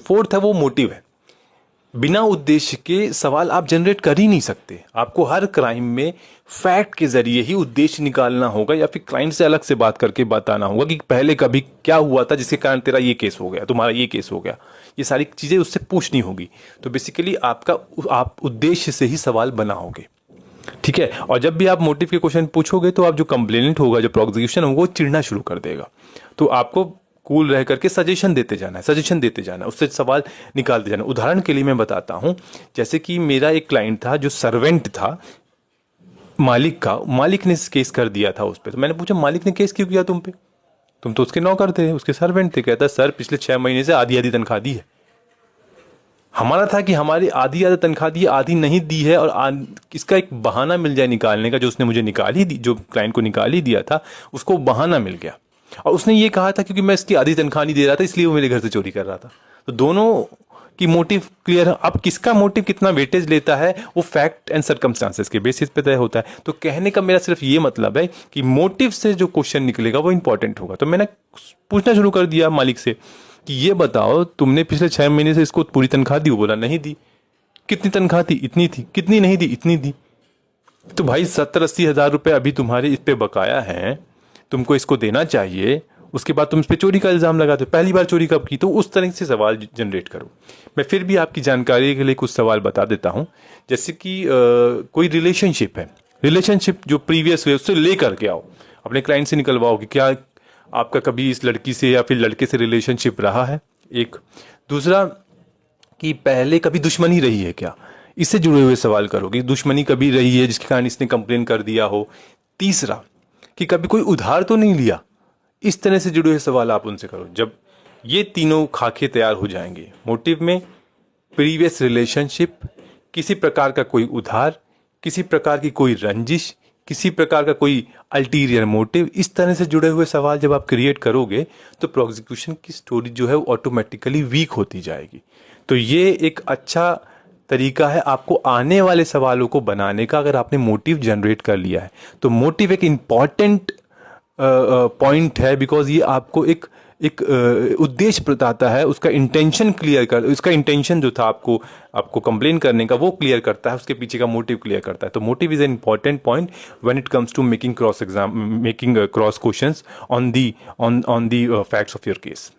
Fourth है वो motive है। बिना उद्देश्य के सवाल आप जनरेट कर ही नहीं सकते। आपको हर क्राइम में फैक्ट के जरिए ही उद्देश्य निकालना होगा, या फिर क्लाइंट से अलग से बात करके बताना होगा कि पहले कभी क्या हुआ था जिसके कारण तेरा ये केस हो गया, तुम्हारा ये केस हो गया। ये सारी चीजें उससे पूछनी होगी। तो बेसिकली आप उद्देश्य से ही सवाल बनाओगे, ठीक है। और जब भी आप मोटिव के क्वेश्चन पूछोगे तो आप जो कंप्लेनेंट होगा, जो प्रोसिक्यूशन होगा, वो चिढ़ना शुरू कर देगा। तो आपको कूल रह करके सजेशन देते जाना है, सजेशन देते जाना है, उससे सवाल निकालते जाना। उदाहरण के लिए मैं बताता हूं, जैसे कि मेरा एक क्लाइंट था जो सर्वेंट था मालिक का। मालिक ने केस कर दिया था उस पर। तो मैंने पूछा मालिक ने केस क्यों किया तुम पे, तुम तो उसके नौकर थे, उसके सर्वेंट थे। कहता सर पिछले 6 महीने से आधी आधी तनख्वाह दी है। हमारा था कि हमारी आधी आधी तनख्वाह दी, आधी नहीं दी है, और इसका एक बहाना मिल जाए निकालने का। जो उसने मुझे निकाली दी, जो क्लाइंट को निकाली दिया था, उसको बहाना मिल गया। और उसने ये कहा था क्योंकि मैं इसकी आधी तनख्वाह नहीं दे रहा था इसलिए वो मेरे घर से चोरी कर रहा था। तो दोनों की मोटिव क्लियर है। अब किसका मोटिव कितना वेटेज लेता है वो फैक्ट एंड सर्कमस्टांसेस के बेसिस पे तय होता है। तो कहने का मेरा सिर्फ ये मतलब है कि मोटिव से जो क्वेश्चन निकलेगा वो इंपॉर्टेंट होगा। तो मैंने पूछना शुरू कर दिया मालिक से कि ये बताओ तुमने पिछले 6 महीने से इसको पूरी तनख्वाह दी? बोला नहीं दी। कितनी तनख्वाह थी? इतनी थी। कितनी नहीं दी? इतनी दी। तो भाई 70-80 हजार रुपए अभी तुम्हारे इस पे बकाया है, तुमको इसको देना चाहिए। उसके बाद तुम इस पे चोरी का इल्जाम लगाते हो। पहली बार चोरी कब की? तो उस तरह से सवाल जनरेट करो। मैं फिर भी आपकी जानकारी के लिए कुछ सवाल बता देता हूं। जैसे कि कोई रिलेशनशिप है, रिलेशनशिप जो प्रीवियस हुए उससे लेकर के आओ, अपने क्लाइंट से निकलवाओ कि क्या आपका कभी इस लड़की से या फिर लड़के से रिलेशनशिप रहा है, एक। दूसरा कि पहले कभी दुश्मनी रही है क्या, इससे जुड़े हुए सवाल करोगे। दुश्मनी कभी रही है जिसके कारण इसने कंप्लेन कर दिया हो। तीसरा कि कभी कोई उधार तो नहीं लिया। इस तरह से जुड़े हुए सवाल आप उनसे करो। जब ये तीनों खाके तैयार हो जाएंगे, मोटिव में प्रीवियस रिलेशनशिप, किसी प्रकार का कोई उधार, किसी प्रकार की कोई रंजिश, किसी प्रकार का कोई अल्टीरियर मोटिव, इस तरह से जुड़े हुए सवाल जब आप क्रिएट करोगे तो प्रोसिक्यूशन की स्टोरी जो है वो ऑटोमेटिकली वीक होती जाएगी। तो ये एक अच्छा तरीका है आपको आने वाले सवालों को बनाने का, अगर आपने मोटिव जनरेट कर लिया है। तो मोटिव एक इंपॉर्टेंट पॉइंट है, बिकॉज ये आपको एक उद्देश्य बताता है। उसका इंटेंशन क्लियर कर, उसका इंटेंशन जो था आपको कंप्लेन करने का वो क्लियर करता है, उसके पीछे का मोटिव क्लियर करता है। तो motive is an important point when it comes to making cross questions on the facts of your case.